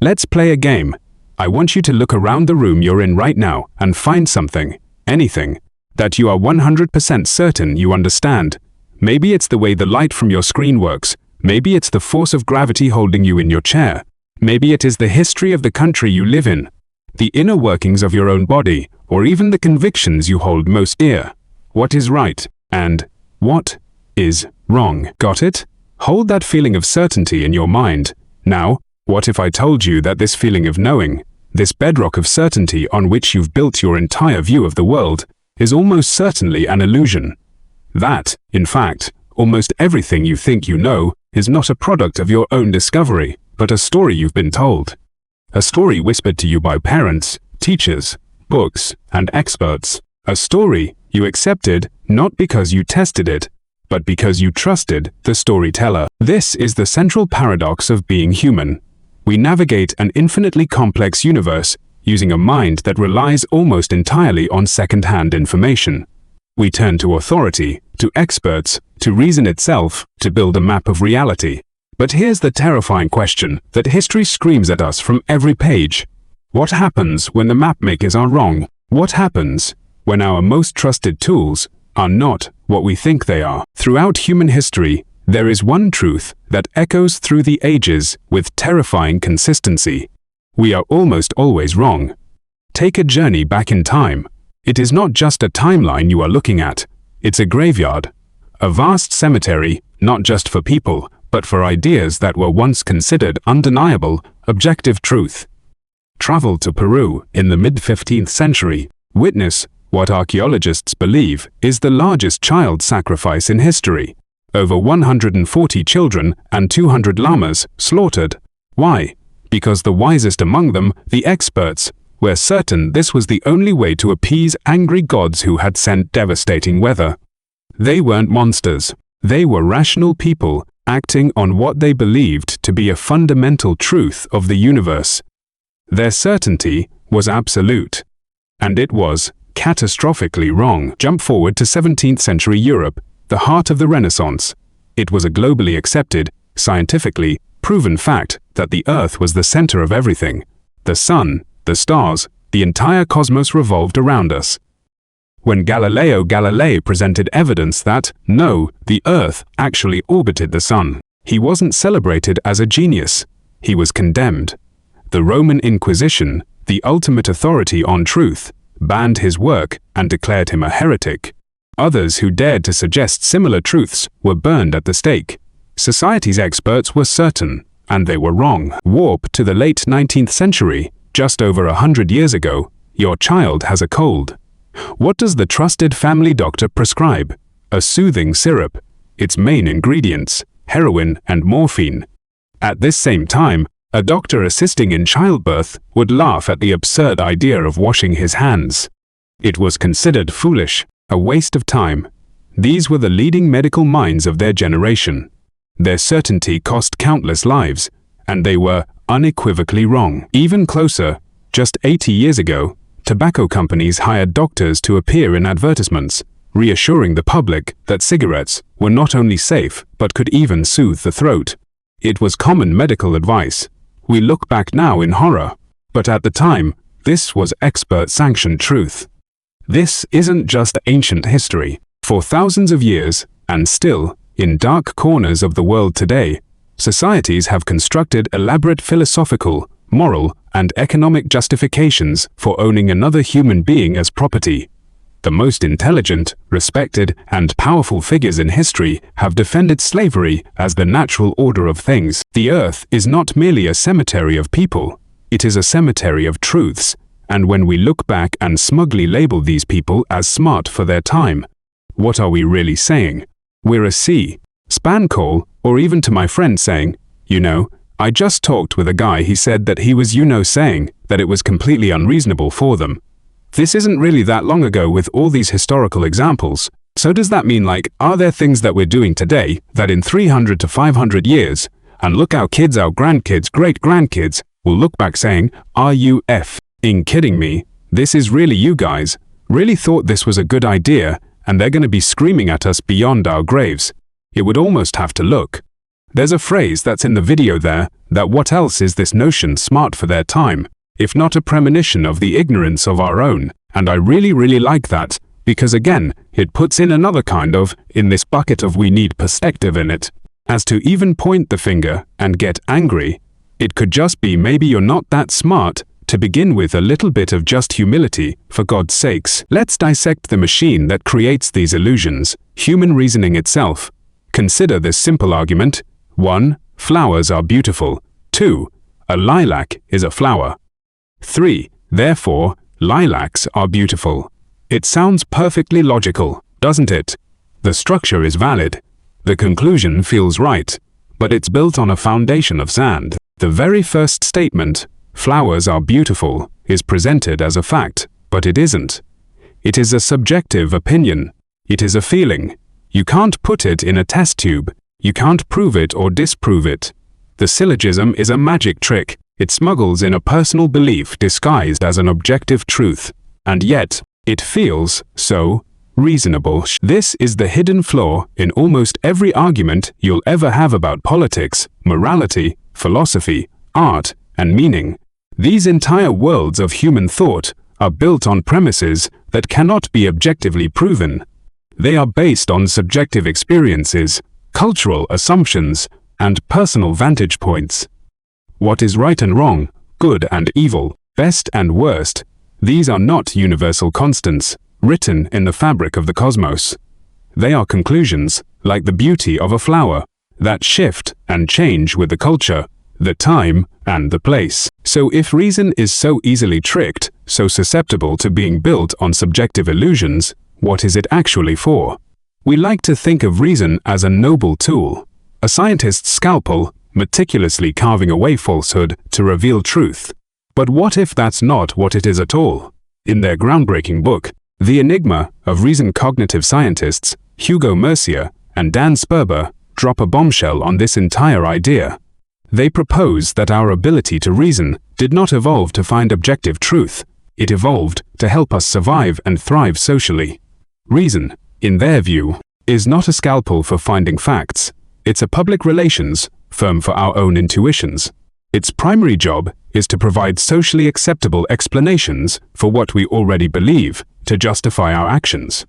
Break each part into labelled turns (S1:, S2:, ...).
S1: Let's play a game. I want you to look around the room you're in right now and find something, anything, that you are 100% certain you understand. Maybe it's the way the light from your screen works. Maybe it's the force of gravity holding you in your chair. Maybe it is the history of the country you live in, the inner workings of your own body, or even the convictions you hold most dear. What is right, and what is wrong? Got it? Hold that feeling of certainty in your mind. Now, what if I told you that this feeling of knowing, this bedrock of certainty on which you've built your entire view of the world, is almost certainly an illusion? That, in fact, almost everything you think you know is not a product of your own discovery, but a story you've been told. A story whispered to you by parents, teachers, books, and experts. A story you accepted not because you tested it, but because you trusted the storyteller. This is the central paradox of being human. We navigate an infinitely complex universe using a mind that relies almost entirely on second-hand information. We turn to authority, to experts, to reason itself, to build a map of reality. But here's the terrifying question that history screams at us from every page. What happens when the map makers are wrong? What happens when our most trusted tools are not what we think they are? Throughout human history, there is one truth that echoes through the ages with terrifying consistency. We are almost always wrong. Take a journey back in time. It is not just a timeline you are looking at. It's a graveyard. A vast cemetery, not just for people, but for ideas that were once considered undeniable, objective truth. Travel to Peru in the mid-15th century. Witness what archaeologists believe is the largest child sacrifice in history. Over 140 children and 200 llamas slaughtered. Why? Because the wisest among them, the experts, were certain this was the only way to appease angry gods who had sent devastating weather. They weren't monsters. They were rational people acting on what they believed to be a fundamental truth of the universe. Their certainty was absolute. And it was catastrophically wrong. Jump forward to 17th century Europe, the heart of the Renaissance. It was a globally accepted, scientifically proven fact that the Earth was the center of everything. The sun, the stars, the entire cosmos revolved around us. When Galileo Galilei presented evidence that, no, the Earth actually orbited the sun, he wasn't celebrated as a genius. He was condemned. The Roman Inquisition, the ultimate authority on truth, banned his work and declared him a heretic. Others who dared to suggest similar truths were burned at the stake. Society's experts were certain, and they were wrong. Warp to the late 19th century, just over 100 years ago. Your child has a cold. What does the trusted family doctor prescribe? A soothing syrup. Its main ingredients, heroin and morphine. At this same time, a doctor assisting in childbirth would laugh at the absurd idea of washing his hands. It was considered foolish, a waste of time. These were the leading medical minds of their generation. Their certainty cost countless lives, and they were unequivocally wrong. Even closer, just 80 years ago, tobacco companies hired doctors to appear in advertisements, reassuring the public that cigarettes were not only safe but could even soothe the throat. It was common medical advice. We look back now in horror, but at the time, this was expert-sanctioned truth. This isn't just ancient history. For thousands of years, and still, in dark corners of the world today, societies have constructed elaborate philosophical, moral, and economic justifications for owning another human being as property. The most intelligent, respected, and powerful figures in history have defended slavery as the natural order of things. The earth is not merely a cemetery of people, it is a cemetery of truths, and when we look back and smugly label these people as smart for their time, what are we really saying? We're a C-SPAN call, or even to my friend saying, you know, I just talked with a guy, he said that he was saying that it was completely unreasonable for them. This isn't really that long ago with all these historical examples. So does that mean are there things that we're doing today that in 300 to 500 years, and look our kids, our grandkids, great-grandkids, will look back saying, are you f***ing kidding me? This is really you guys, really thought this was a good idea, and they're going to be screaming at us beyond our graves. It would almost have to look. There's a phrase that's in the video there, that what else is this notion smart for their time, if not a premonition of the ignorance of our own? And I really like that, because again, it puts in another kind of, in this bucket of we need perspective in it. As to even point the finger and get angry, it could just be maybe you're not that smart. To begin with, a little bit of just humility, for God's sakes. Let's dissect the machine that creates these illusions, human reasoning itself. Consider this simple argument. 1. Flowers are beautiful. 2. A lilac is a flower. 3. Therefore, lilacs are beautiful. It sounds perfectly logical, doesn't it? The structure is valid. The conclusion feels right, but it's built on a foundation of sand. The very first statement, flowers are beautiful, is presented as a fact, but it isn't. It is a subjective opinion. It is a feeling. You can't put it in a test tube. You can't prove it or disprove it. The syllogism is a magic trick. It smuggles in a personal belief disguised as an objective truth. And yet, it feels so reasonable. This is the hidden flaw in almost every argument you'll ever have about politics, morality, philosophy, art, and meaning. These entire worlds of human thought are built on premises that cannot be objectively proven. They are based on subjective experiences, cultural assumptions, and personal vantage points. What is right and wrong, good and evil, best and worst, these are not universal constants, written in the fabric of the cosmos. They are conclusions, like the beauty of a flower, that shift and change with the culture, the time, and the place. So if reason is so easily tricked, so susceptible to being built on subjective illusions, what is it actually for? We like to think of reason as a noble tool, a scientist's scalpel, meticulously carving away falsehood to reveal truth. But what if that's not what it is at all? In their groundbreaking book, The Enigma of Reason, cognitive scientists Hugo Mercier and Dan Sperber drop a bombshell on this entire idea. They propose that our ability to reason did not evolve to find objective truth. It evolved to help us survive and thrive socially. Reason, in their view, is not a scalpel for finding facts. It's a public relations firm for our own intuitions. Its primary job is to provide socially acceptable explanations for what we already believe, to justify our actions,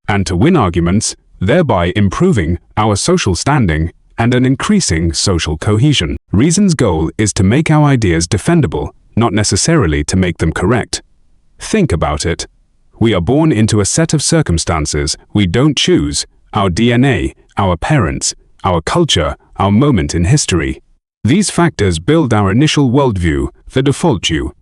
S1: and to win arguments, thereby improving our social standing and an increasing social cohesion. Reason's goal is to make our ideas defendable, not necessarily to make them correct. Think about it. We are born into a set of circumstances we don't choose: our DNA, our parents, our culture, our moment in history. These factors build our initial worldview, the default view.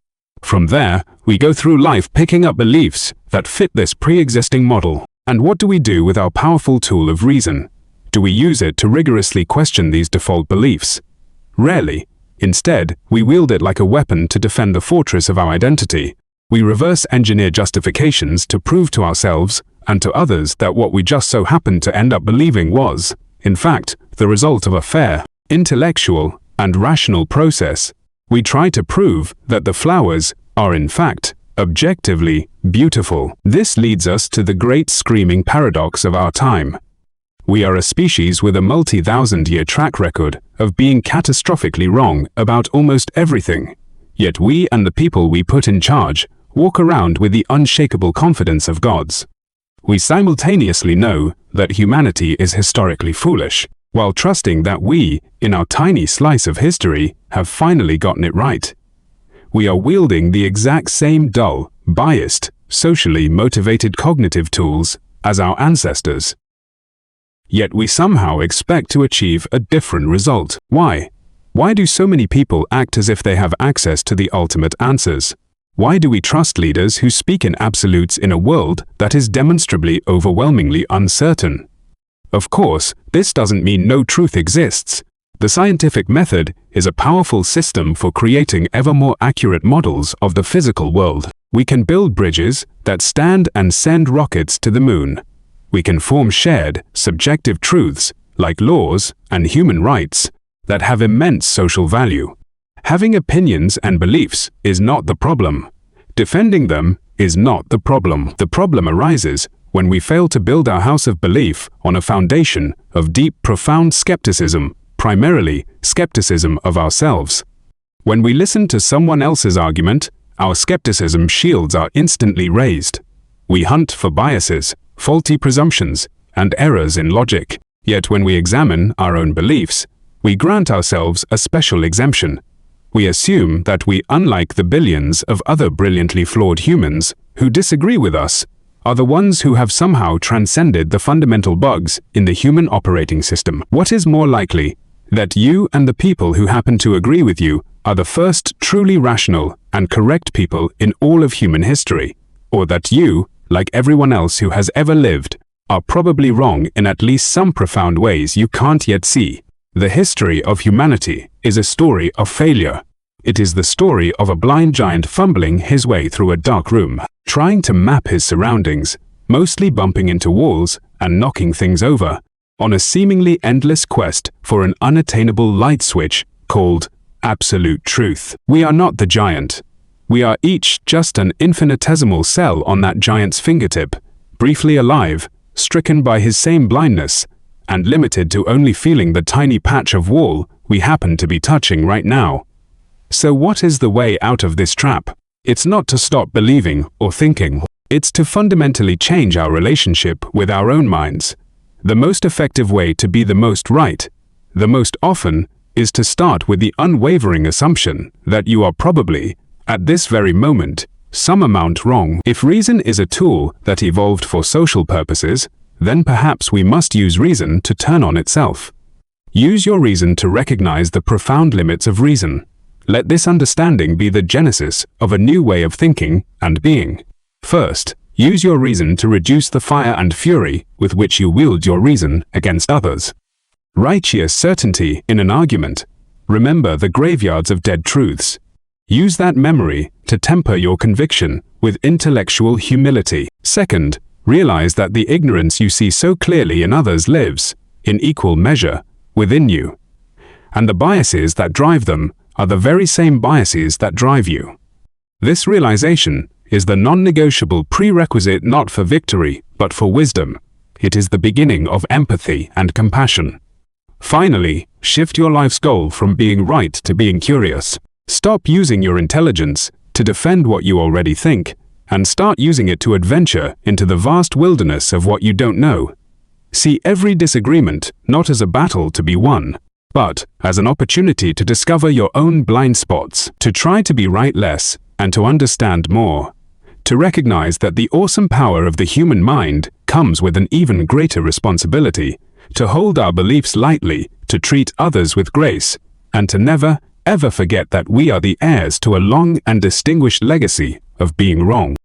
S1: From there, we go through life picking up beliefs that fit this pre-existing model. And what do we do with our powerful tool of reason? Do we use it to rigorously question these default beliefs? Rarely. Instead, we wield it like a weapon to defend the fortress of our identity. We reverse engineer justifications to prove to ourselves and to others that what we just so happened to end up believing was, in fact, the result of a fair, intellectual, and rational process. We try to prove that the flowers are, in fact, objectively beautiful. This leads us to the great screaming paradox of our time. We are a species with a multi-thousand-year track record of being catastrophically wrong about almost everything. Yet we and the people we put in charge walk around with the unshakable confidence of gods. We simultaneously know that humanity is historically foolish, while trusting that we, in our tiny slice of history, have finally gotten it right. We are wielding the exact same dull, biased, socially motivated cognitive tools as our ancestors. Yet we somehow expect to achieve a different result. Why? Why do so many people act as if they have access to the ultimate answers? Why do we trust leaders who speak in absolutes in a world that is demonstrably overwhelmingly uncertain? Of course, this doesn't mean no truth exists. The scientific method is a powerful system for creating ever more accurate models of the physical world. We can build bridges that stand and send rockets to the moon. We can form shared, subjective truths, like laws and human rights, that have immense social value. Having opinions and beliefs is not the problem. Defending them is not the problem. The problem arises when we fail to build our house of belief on a foundation of deep, profound skepticism primarily skepticism of ourselves. When we listen to someone else's argument, our skepticism shields are instantly raised. We hunt for biases, faulty presumptions, and errors in logic. Yet when we examine our own beliefs, we grant ourselves a special exemption. We assume that we, unlike the billions of other brilliantly flawed humans who disagree with us, are the ones who have somehow transcended the fundamental bugs in the human operating system. What is more likely, that you and the people who happen to agree with you are the first truly rational and correct people in all of human history, or that you, like everyone else who has ever lived, are probably wrong in at least some profound ways you can't yet see. The history of humanity is a story of failure. It is the story of a blind giant fumbling his way through a dark room, trying to map his surroundings, mostly bumping into walls and knocking things over, on a seemingly endless quest for an unattainable light switch called absolute truth. We are not the giant. We are each just an infinitesimal cell on that giant's fingertip, briefly alive, stricken by his same blindness, and limited to only feeling the tiny patch of wall we happen to be touching right now. So what is the way out of this trap? It's not to stop believing or thinking. It's to fundamentally change our relationship with our own minds. The most effective way to be the most right, the most often, is to start with the unwavering assumption that you are probably, at this very moment, some amount wrong. If reason is a tool that evolved for social purposes, then perhaps we must use reason to turn on itself. Use your reason to recognize the profound limits of reason. Let this understanding be the genesis of a new way of thinking and being. First, use your reason to reduce the fire and fury with which you wield your reason against others. Righteous certainty in an argument. Remember the graveyards of dead truths. Use that memory to temper your conviction with intellectual humility. Second, realize that the ignorance you see so clearly in others lives, in equal measure, within you. And the biases that drive them are the very same biases that drive you. This realization is the non-negotiable prerequisite not for victory, but for wisdom. It is the beginning of empathy and compassion. Finally, shift your life's goal from being right to being curious. Stop using your intelligence to defend what you already think, and start using it to adventure into the vast wilderness of what you don't know. See every disagreement not as a battle to be won, but as an opportunity to discover your own blind spots, to try to be right less, and to understand more. To recognize that the awesome power of the human mind comes with an even greater responsibility, to hold our beliefs lightly, to treat others with grace, and to never, ever forget that we are the heirs to a long and distinguished legacy of being wrong.